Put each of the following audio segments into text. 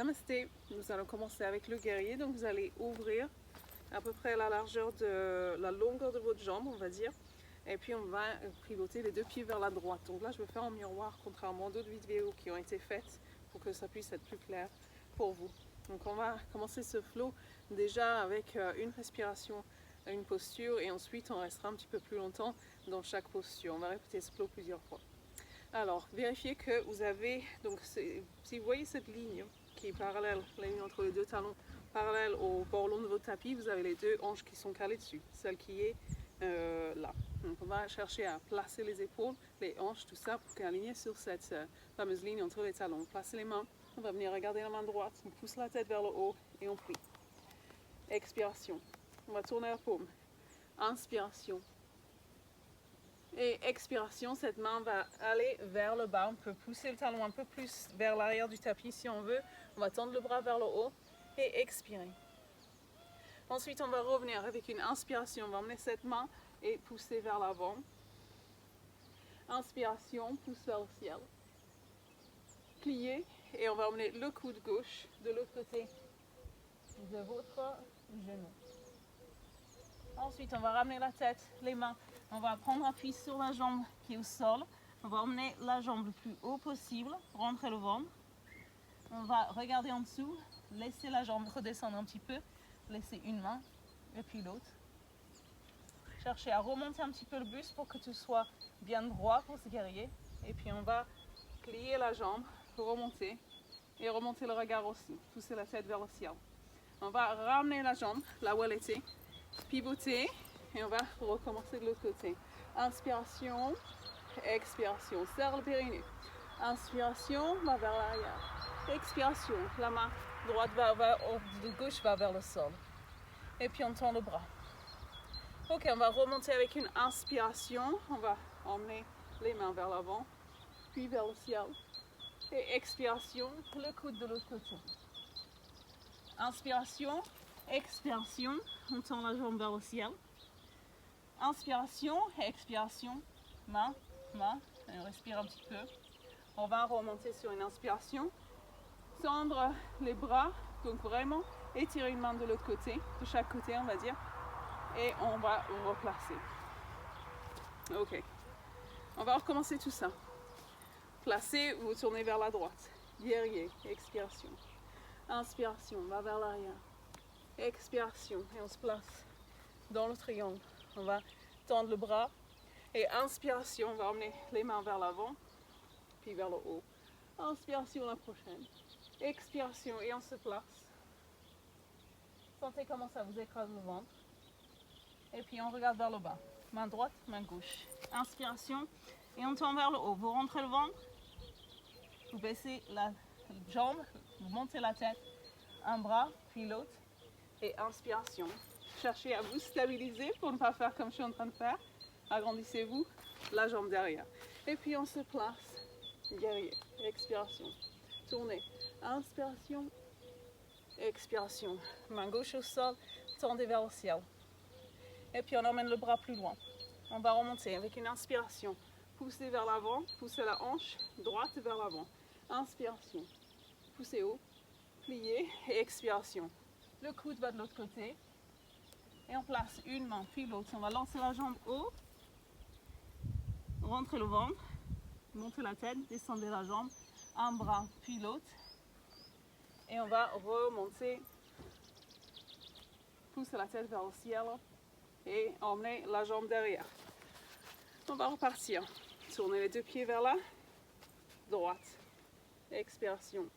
Namasté, nous allons commencer avec le guerrier. Donc vous allez ouvrir à peu près la largeur de la longueur de votre jambe, on va dire. Et puis on va pivoter les deux pieds vers la droite. Donc là je vais faire en miroir, contrairement à d'autres vidéos qui ont été faites pour que ça puisse être plus clair pour vous. Donc on va commencer ce flow déjà avec une respiration, une posture, et ensuite on restera un petit peu plus longtemps dans chaque posture. On va répéter ce flow plusieurs fois. Alors, vérifiez que vous avez, donc si vous voyez cette ligne qui est parallèle, la ligne entre les deux talons, parallèle au bord long de votre tapis, vous avez les deux hanches qui sont calées dessus, celle qui est là. Donc on va chercher à placer les épaules, les hanches, tout ça, pour qu'aligner sur cette fameuse ligne entre les talons. Placez les mains, on va venir regarder la main droite, on pousse la tête vers le haut et on plie. Expiration, on va tourner la paume. Inspiration. Et expiration, cette main va aller vers le bas. On peut pousser le talon un peu plus vers l'arrière du tapis si on veut. On va tendre le bras vers le haut et expirer. Ensuite, on va revenir avec une inspiration. On va emmener cette main et pousser vers l'avant. Inspiration, pousse vers le ciel. Plier et on va emmener le coude gauche de l'autre côté de votre genou. Ensuite, on va ramener la tête, les mains. On va prendre appui sur la jambe qui est au sol. On va emmener la jambe le plus haut possible, rentrer le ventre. On va regarder en dessous, laisser la jambe redescendre un petit peu, laisser une main et puis l'autre. Chercher à remonter un petit peu le buste pour que tout soit bien droit pour ce guerrier. Et puis on va plier la jambe, remonter et remonter le regard aussi. Pousser la tête vers le ciel. On va ramener la jambe là où elle était, pivoter. Et on va recommencer de l'autre côté. Inspiration, expiration, serre le périnée. Inspiration, va vers l'arrière. Expiration, la main droite de gauche va vers le sol. Et puis on tend le bras. Ok, on va remonter avec une inspiration. On va emmener les mains vers l'avant, puis vers le ciel. Et expiration, le coude de l'autre côté. Inspiration, expiration, on tend la jambe vers le ciel. Inspiration, expiration, main, main, et on respire un petit peu. On va remonter sur une inspiration, tendre les bras, donc vraiment étirer une main de l'autre côté, de chaque côté on va dire, et on va replacer. Ok, on va recommencer tout ça. Placez, vous tournez vers la droite, guerrier, expiration. Inspiration, on va vers l'arrière. Expiration, et on se place dans le triangle. On va tendre le bras et inspiration, on va emmener les mains vers l'avant, puis vers le haut. Inspiration la prochaine. Expiration et on se place. Sentez comment ça vous écrase le ventre. Et puis on regarde vers le bas. Main droite, main gauche. Inspiration et on tend vers le haut. Vous rentrez le ventre, vous baissez la jambe, vous montez la tête, un bras, puis l'autre. Et inspiration. Cherchez à vous stabiliser pour ne pas faire comme je suis en train de faire. Agrandissez-vous la jambe derrière. Et puis on se place. Guerrier. Expiration. Tournez. Inspiration. Expiration. Main gauche au sol. Tendez vers le ciel. Et puis on emmène le bras plus loin. On va remonter avec une inspiration. Poussez vers l'avant. Poussez la hanche droite vers l'avant. Inspiration. Poussez haut. Pliez. Et expiration. Le coude va de l'autre côté. Et on place une main puis l'autre. On va lancer la jambe haut. Rentrez le ventre. Montez la tête. Descendez la jambe. Un bras puis l'autre. Et on va remonter. Pousser la tête vers le ciel. Et emmener la jambe derrière. On va repartir. Tournez les deux pieds vers là. Droite. Expiration.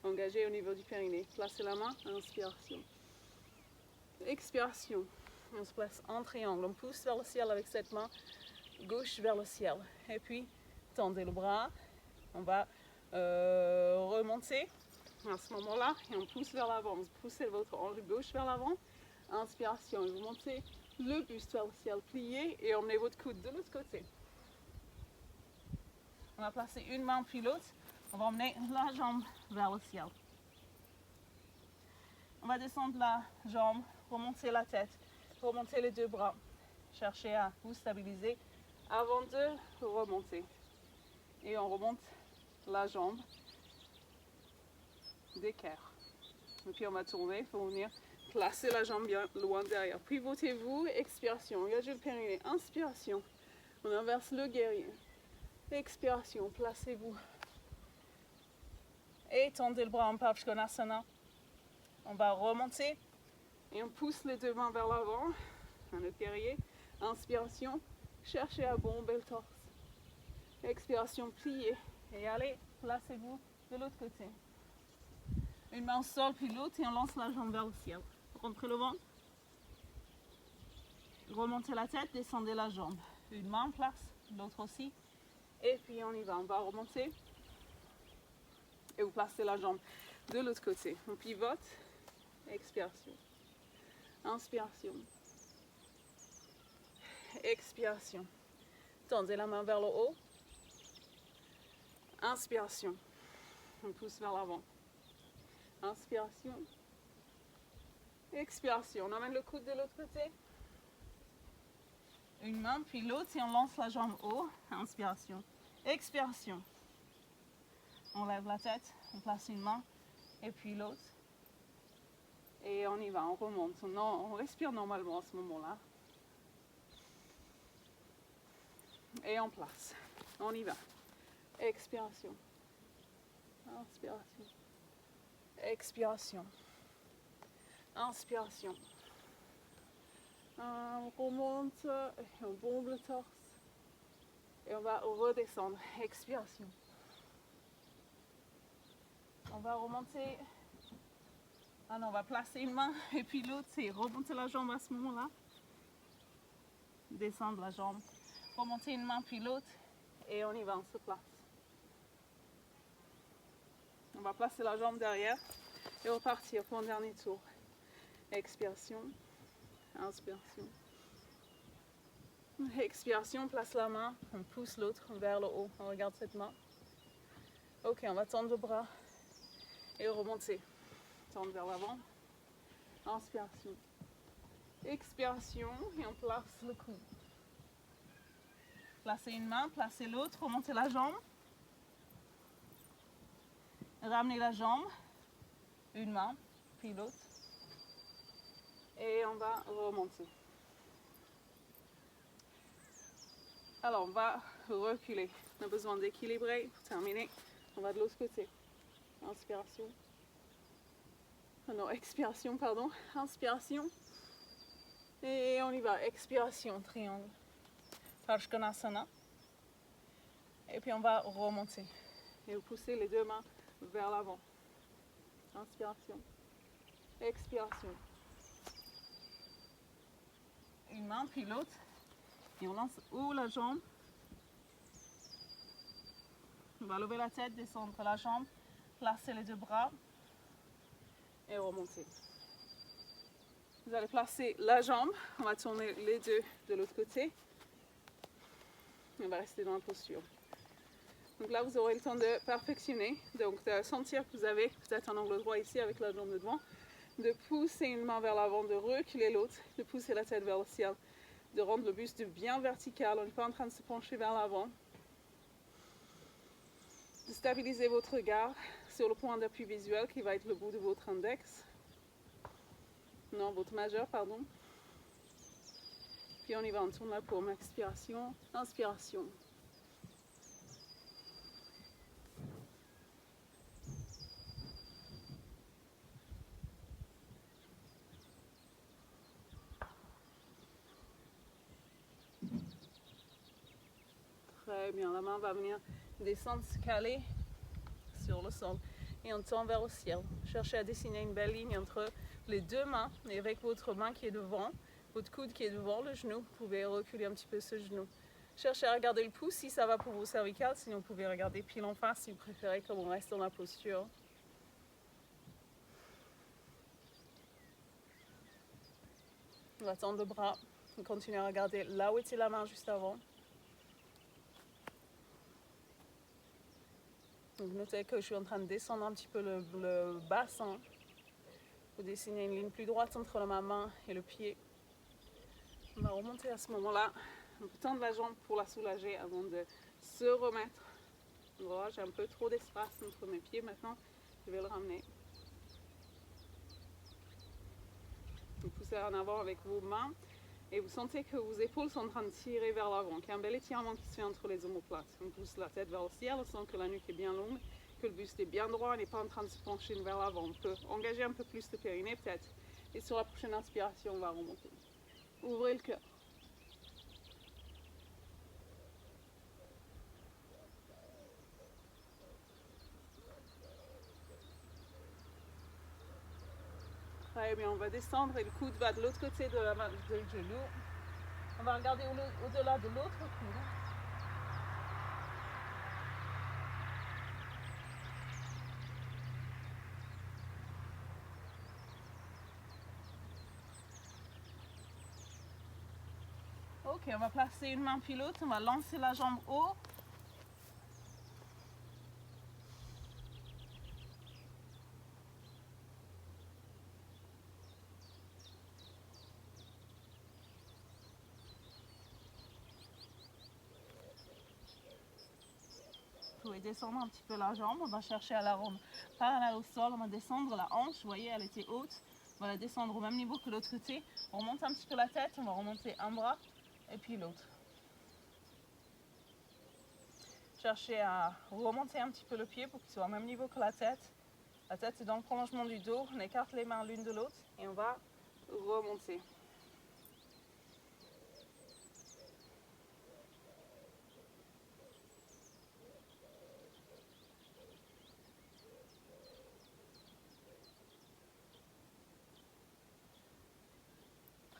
Engagez au niveau du périnée. Placez la main. Inspiration. Expiration. On se place en triangle. On pousse vers le ciel avec cette main gauche vers le ciel. Et puis, tendez le bras. On va remonter à ce moment-là. Et on pousse vers l'avant. Vous poussez votre hanche gauche vers l'avant. Inspiration. Et vous montez le buste vers le ciel. Pliez et emmenez votre coude de l'autre côté. On va placer une main puis l'autre. On va emmener la jambe vers le ciel. On va descendre la jambe, remonter la tête, remonter les deux bras. Cherchez à vous stabiliser avant de remonter. Et on remonte la jambe. d'équerre. Et puis on va tourner pour venir placer la jambe bien loin derrière. Pivotez-vous, expiration, engagez le périnée, inspiration. On inverse le guerrier. Expiration, placez-vous. Et tendez le bras en Pavkonasana. On va remonter et on pousse les deux mains vers l'avant. Un autre guerrier. Inspiration, cherchez à bomber le torse. Expiration, pliez. Et allez, placez-vous de l'autre côté. Une main au sol, puis l'autre, et on lance la jambe vers le ciel. Rentrez le ventre. Remontez la tête, descendez la jambe. Une main en place, l'autre aussi. Et puis on y va. On va remonter. Et vous placez la jambe de l'autre côté. On pivote. Expiration. Inspiration. Expiration. Tendez la main vers le haut. Inspiration. On pousse vers l'avant. Inspiration. Expiration. On amène le coude de l'autre côté. Une main, puis l'autre, et on lance la jambe haut. Inspiration. Expiration. On lève la tête, on place une main, et puis l'autre. Et on y va, on remonte. On respire normalement à ce moment-là. Et en place. On y va. Expiration. Inspiration. Expiration. Inspiration. On remonte et on bombe le torse. Et on va redescendre. Expiration. On va remonter. Ah non, on va placer une main et puis l'autre, c'est remonter la jambe à ce moment-là. Descendre la jambe. Remonter une main puis l'autre. Et on y va, on se place. On va placer la jambe derrière et repartir pour un dernier tour. Expiration. Inspiration. Expiration, on place la main, on pousse l'autre vers le haut. On regarde cette main. Ok, on va tendre le bras et remonter. Tendre vers l'avant. Inspiration. Expiration et on place le coude. Placez une main, placez l'autre, remontez la jambe. Ramenez la jambe. Une main, puis l'autre. Et on va remonter. Alors, on va reculer. On a besoin d'équilibrer pour terminer. On va de l'autre côté. Inspiration. Non, expiration, pardon. Inspiration. Et on y va. Expiration, triangle. Pavkonasana. Et puis on va remonter. Et vous poussez les deux mains vers l'avant. Inspiration. Expiration. Une main, puis l'autre. Et on lance haut la jambe. On va lever la tête, descendre la jambe, placer les deux bras et remonter. Vous allez placer la jambe, on va tourner les deux de l'autre côté. On va rester dans la posture. Donc là, vous aurez le temps de perfectionner, donc de sentir que vous avez peut-être un angle droit ici avec la jambe de devant, de pousser une main vers l'avant, de reculer l'autre, de pousser la tête vers le ciel, de rendre le buste bien vertical. On n'est pas en train de se pencher vers l'avant. De stabiliser votre regard sur le point d'appui visuel qui va être le bout de votre index. Non, votre majeur, pardon. Puis on y va, on tourne la paume. Expiration, inspiration. Très bien, la main va venir descendre, se caler sur le sol. Et on tend vers le ciel. Cherchez à dessiner une belle ligne entre les deux mains et avec votre main qui est devant, votre coude qui est devant le genou, vous pouvez reculer un petit peu ce genou. Cherchez à regarder le pouce si ça va pour vos cervicales, sinon vous pouvez regarder pile en face si vous préférez, comme on reste dans la posture. On va tendre le bras, on continue à regarder là où était la main juste avant. Donc notez que je suis en train de descendre un petit peu le bassin. Vous dessinez une ligne plus droite entre ma main et le pied. On va remonter à ce moment-là. On peut tendre la jambe pour la soulager avant de se remettre. Voilà, j'ai un peu trop d'espace entre mes pieds maintenant. Je vais le ramener. poussez en avant avec vos mains. Et vous sentez que vos épaules sont en train de tirer vers l'avant, qu'il y a un bel étirement qui se fait entre les omoplates. On pousse la tête vers le ciel, on sent que la nuque est bien longue, que le buste est bien droit, on n'est pas en train de se pencher vers l'avant. On peut engager un peu plus le périnée peut-être. Et sur la prochaine inspiration, on va remonter. Ouvrez le cœur. Très bien, on va descendre et le coude va de l'autre côté de la main, du genou. On va regarder au-delà de l'autre coude. Ok, on va placer une main puis l'autre, on va lancer la jambe haut. Vous pouvez descendre un petit peu la jambe, on va chercher à la rendre parallèle au sol, on va descendre la hanche, vous voyez elle était haute, on va la descendre au même niveau que l'autre côté, on remonte un petit peu la tête, on va remonter un bras et puis l'autre. Cherchez à remonter un petit peu le pied pour qu'il soit au même niveau que la tête est dans le prolongement du dos, on écarte les mains l'une de l'autre et on va remonter.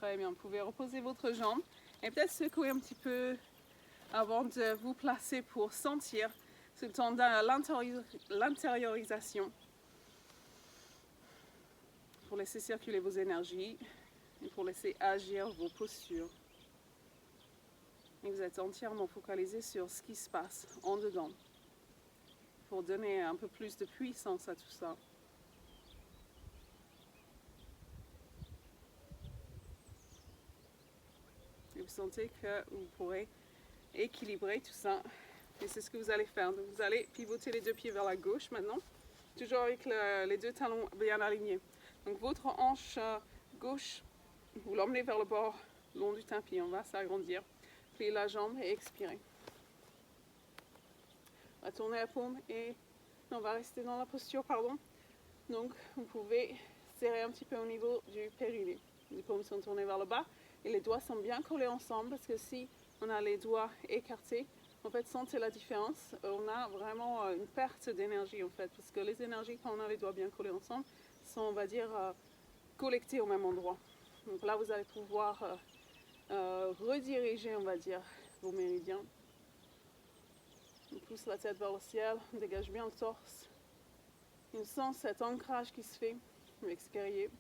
Très bien, vous pouvez reposer votre jambe et peut-être secouer un petit peu avant de vous placer pour sentir ce temps de l'intériorisation, pour laisser circuler vos énergies et pour laisser agir vos postures. Et vous êtes entièrement focalisé sur ce qui se passe en dedans pour donner un peu plus de puissance à tout ça. Et vous sentez que vous pourrez équilibrer tout ça. Et c'est ce que vous allez faire. Donc vous allez pivoter les deux pieds vers la gauche maintenant, toujours avec les deux talons bien alignés. Donc votre hanche gauche, vous l'emmenez vers le bord long du tapis. On va s'agrandir. Pliez la jambe et expirez. On va tourner la paume et on va rester dans la posture, pardon. Donc vous pouvez serrer un petit peu au niveau du périnée. Les paumes sont tournées vers le bas et les doigts sont bien collés ensemble parce que si on a les doigts écartés, en fait, sentez la différence. On a vraiment une perte d'énergie en fait, parce que les énergies quand on a les doigts bien collés ensemble sont, on va dire, collectées au même endroit. Donc là, vous allez pouvoir rediriger, on va dire, vos méridiens. On pousse la tête vers le ciel, on dégage bien le torse. On sent cet ancrage qui se fait. On va expirer.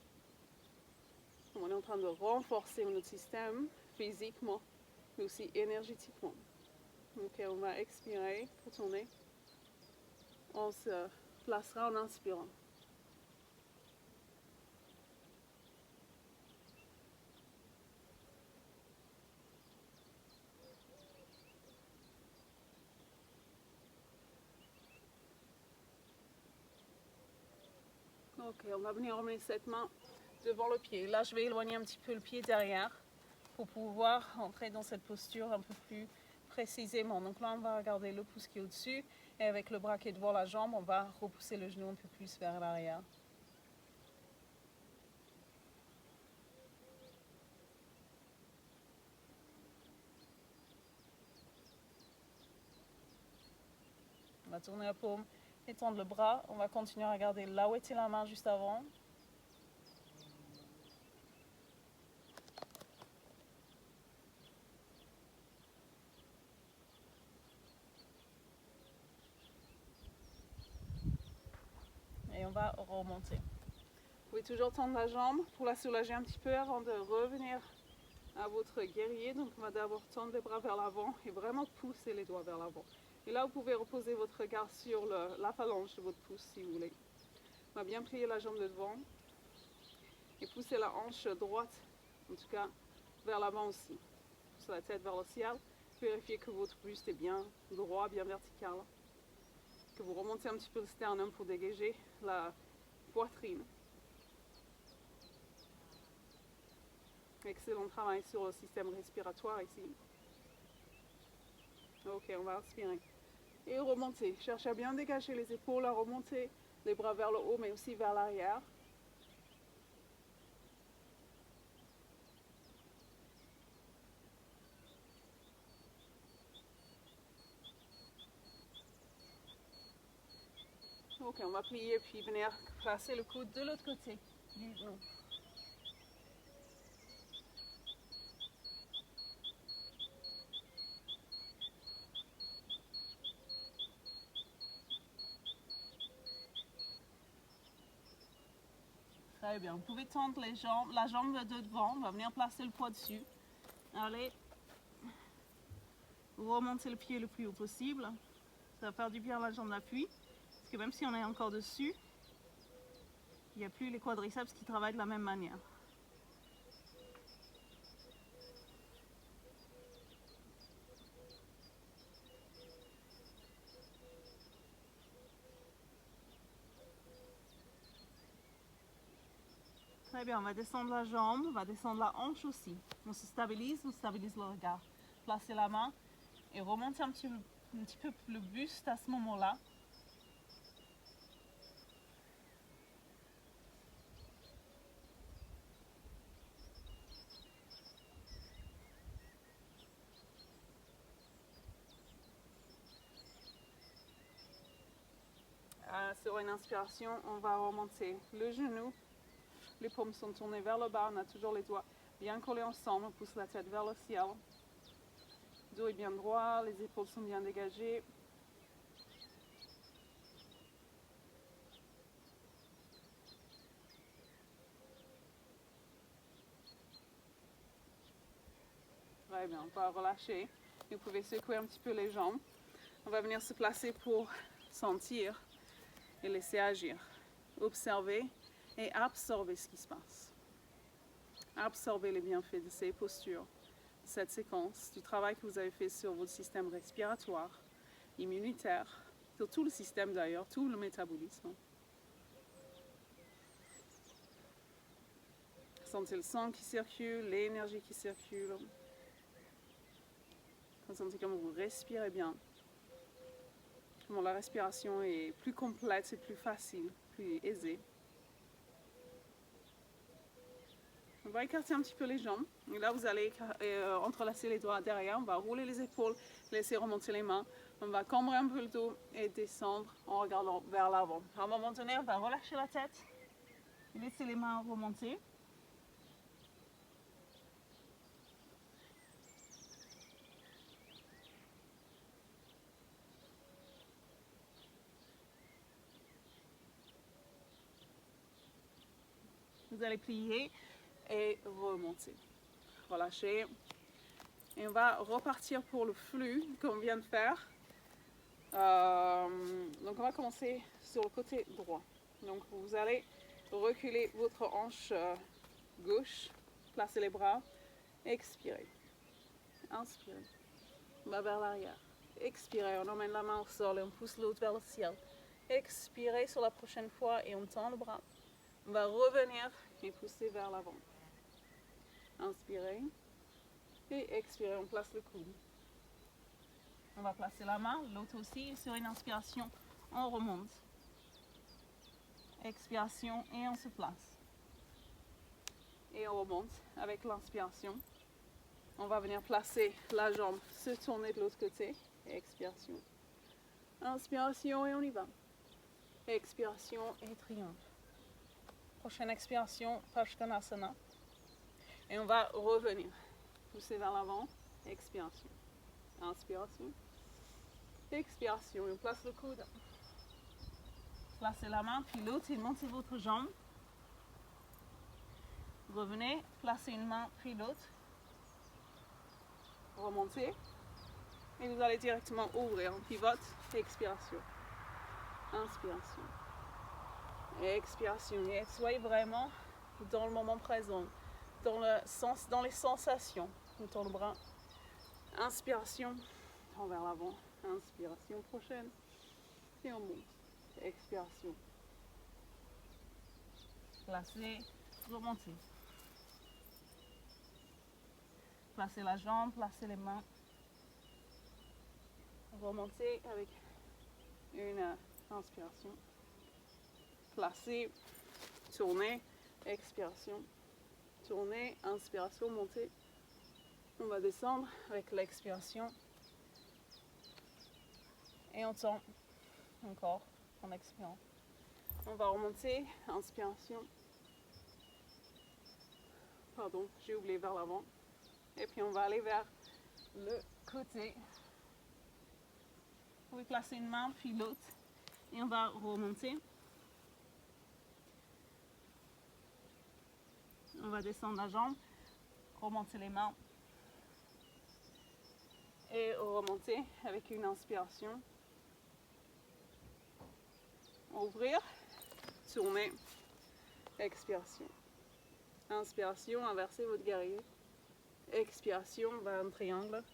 On est en train de renforcer notre système physiquement, mais aussi énergétiquement. Ok, on va expirer pour tourner. On se placera en inspirant. Ok, on va venir emmener cette main devant le pied. Là, je vais éloigner un petit peu le pied derrière pour pouvoir entrer dans cette posture un peu plus précisément. Donc là, on va regarder le pouce qui est au-dessus et avec le bras qui est devant la jambe, on va repousser le genou un peu plus vers l'arrière. On va tourner la paume, étendre le bras. On va continuer à regarder là où était la main juste avant. Et on va remonter. Vous pouvez toujours tendre la jambe pour la soulager un petit peu avant de revenir à votre guerrier. Donc on va d'abord tendre les bras vers l'avant et vraiment pousser les doigts vers l'avant. Et là, vous pouvez reposer votre regard sur la phalange de votre pouce si vous voulez. On va bien plier la jambe de devant et pousser la hanche droite, en tout cas vers l'avant aussi. Poussez la tête vers le ciel. Vérifiez que votre buste est bien droit, bien vertical. Que vous remontez un petit peu le sternum pour dégager la poitrine. Excellent travail sur le système respiratoire ici. Ok, on va inspirer. Et remonter. Cherchez à bien dégager les épaules, à remonter les bras vers le haut, mais aussi vers l'arrière. Ok, on va plier puis venir placer le coude de l'autre côté du genou. Très bien. Vous pouvez tendre les jambes, la jambe de devant. On va venir placer le poids dessus. Allez. Remontez le pied le plus haut possible. Ça va faire du bien à la jambe d'appui. Parce que même si on est encore dessus, il n'y a plus les quadriceps qui travaillent de la même manière. Très bien, on va descendre la jambe, on va descendre la hanche aussi. On se stabilise, on stabilise le regard. Placez la main et remontez un petit peu le buste à ce moment-là. Sur une inspiration, on va remonter le genou. Les paumes sont tournées vers le bas, on a toujours les doigts bien collés ensemble, on pousse la tête vers le ciel. Le dos est bien droit, les épaules sont bien dégagées. Très bien, on va relâcher. Vous pouvez secouer un petit peu les jambes. On va venir se placer pour sentir et laisser agir. Observer et absorber ce qui se passe. Absorber les bienfaits de ces postures, de cette séquence, du travail que vous avez fait sur votre système respiratoire, immunitaire, sur tout le système d'ailleurs, tout le métabolisme. Sentez le sang qui circule, l'énergie qui circule. Sentez comme vous respirez bien. Comment la respiration est plus complète, c'est plus facile, plus aisée. On va écarter un petit peu les jambes. Et là, vous allez entrelacer les doigts derrière. On va rouler les épaules, laisser remonter les mains. On va cambrer un peu le dos et descendre en regardant vers l'avant. À un moment donné, on va relâcher la tête et laisser les mains remonter. Vous allez plier et remonter. Relâcher. Et on va repartir pour le flux qu'on vient de faire. Donc on va commencer sur le côté droit. Donc vous allez reculer votre hanche gauche, placez les bras, expirez. Inspirez. On va vers l'arrière. Expirez, on emmène la main au sol et on pousse l'autre vers le ciel. Expirez sur la prochaine fois et on tend le bras. On va revenir et pousser vers l'avant. Inspirez et expirez, on place le coude. On va placer la main, l'autre aussi, et sur une inspiration, on remonte. Expiration et on se place. Et on remonte avec l'inspiration. On va venir placer la jambe, se tourner de l'autre côté. Expiration. Inspiration et on y va. Expiration et triomphe. Prochaine expiration, Pashtanasana. Et on va revenir. Pousser vers l'avant. Expiration. Inspiration. Expiration. Et on place le coude. Placez la main, puis l'autre, et montez votre jambe. Revenez, placez une main, puis l'autre. Remontez. Et vous allez directement ouvrir. On pivote. Expiration. Inspiration. Expiration. Et soyez vraiment dans le moment présent. Dans les sensations. On tourne le bras. Inspiration. On vers l'avant. Inspiration prochaine. Et on monte. Expiration. Placez. Remontez. Placez la jambe, placez les mains. Remontez avec une inspiration. Placez, tournez, expiration. Tournez, inspiration, montez. On va descendre avec l'expiration. Et on tend encore en expirant. On va remonter, inspiration. Pardon, j'ai oublié vers l'avant. Et puis on va aller vers le côté. Vous pouvez placer une main puis l'autre. Et on va remonter. On va descendre la jambe, remonter les mains. Et remonter avec une inspiration. Ouvrir, tourner, expiration. Inspiration, inversez votre guerrier. Expiration vers un triangle.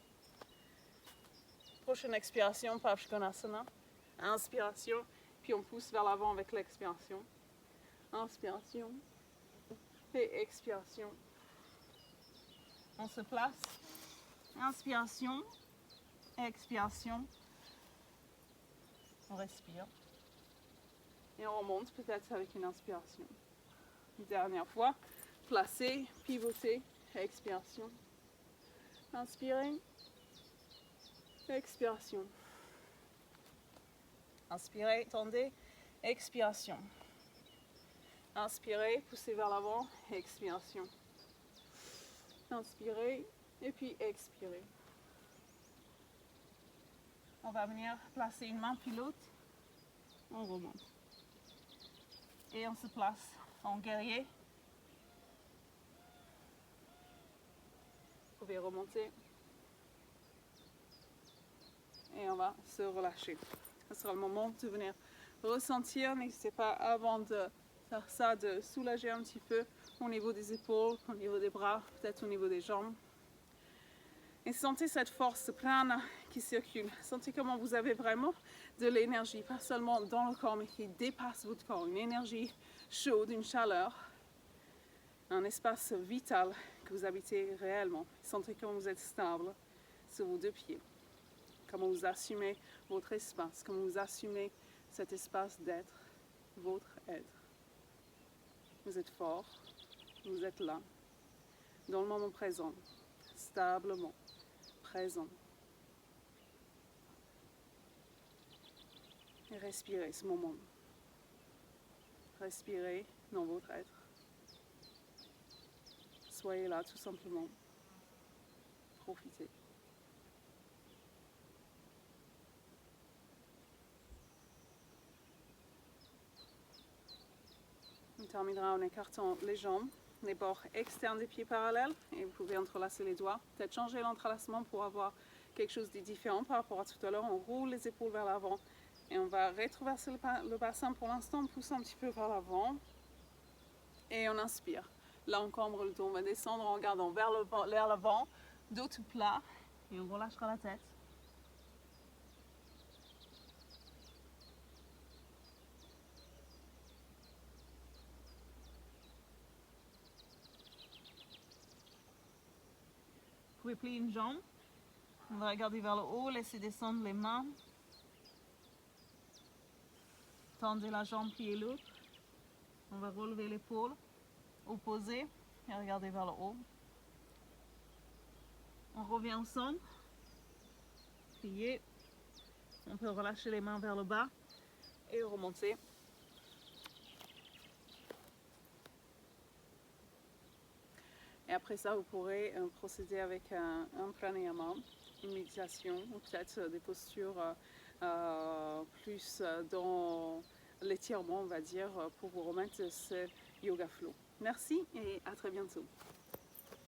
Prochaine expiration, Pavshkonasana. Inspiration, puis on pousse vers l'avant avec l'expiration. Inspiration et expiration. On se place. Inspiration, expiration. On respire. Et on remonte peut-être avec une inspiration. Une dernière fois. Placez, pivotez, expiration. Inspirez. Expiration. Inspirez, tendez, expiration. Inspirez, poussez vers l'avant, expiration. Inspirez et puis expirez. On va venir placer une main puis l'autre. On remonte. Et on se place en guerrier. Vous pouvez remonter. Et on va se relâcher. Ce sera le moment de venir ressentir. N'hésitez pas avant de faire ça, de soulager un petit peu au niveau des épaules, au niveau des bras, peut-être au niveau des jambes. Et sentez cette force pleine qui circule. Sentez comment vous avez vraiment de l'énergie, pas seulement dans le corps, mais qui dépasse votre corps. Une énergie chaude, une chaleur, un espace vital que vous habitez réellement. Sentez comment vous êtes stable sur vos deux pieds. Comment vous assumez votre espace, comment vous assumez cet espace d'être, votre être. Vous êtes fort, vous êtes là, dans le moment présent, stablement, présent. Et respirez ce moment. Respirez dans votre être. Soyez là tout simplement. Profitez. On terminera en écartant les jambes, les bords externes des pieds parallèles et vous pouvez entrelacer les doigts. Peut-être changer l'entrelacement pour avoir quelque chose de différent par rapport à tout à l'heure. On roule les épaules vers l'avant et on va rétroverser le bassin pour l'instant. On pousse un petit peu vers l'avant et on inspire. Là on cambre le dos, on va descendre en regardant vers l'avant, dos tout plat et on relâchera la tête. Vous pouvez plier une jambe. On va regarder vers le haut, laisser descendre les mains. Tendez la jambe, pliez l'autre. On va relever l'épaule, opposer et regarder vers le haut. On revient au centre. Plier. On peut relâcher les mains vers le bas et remonter. Et après ça, vous pourrez procéder avec un pranayama, une méditation, ou peut-être des postures plus dans l'étirement, on va dire, pour vous remettre ce yoga flow. Merci et à très bientôt.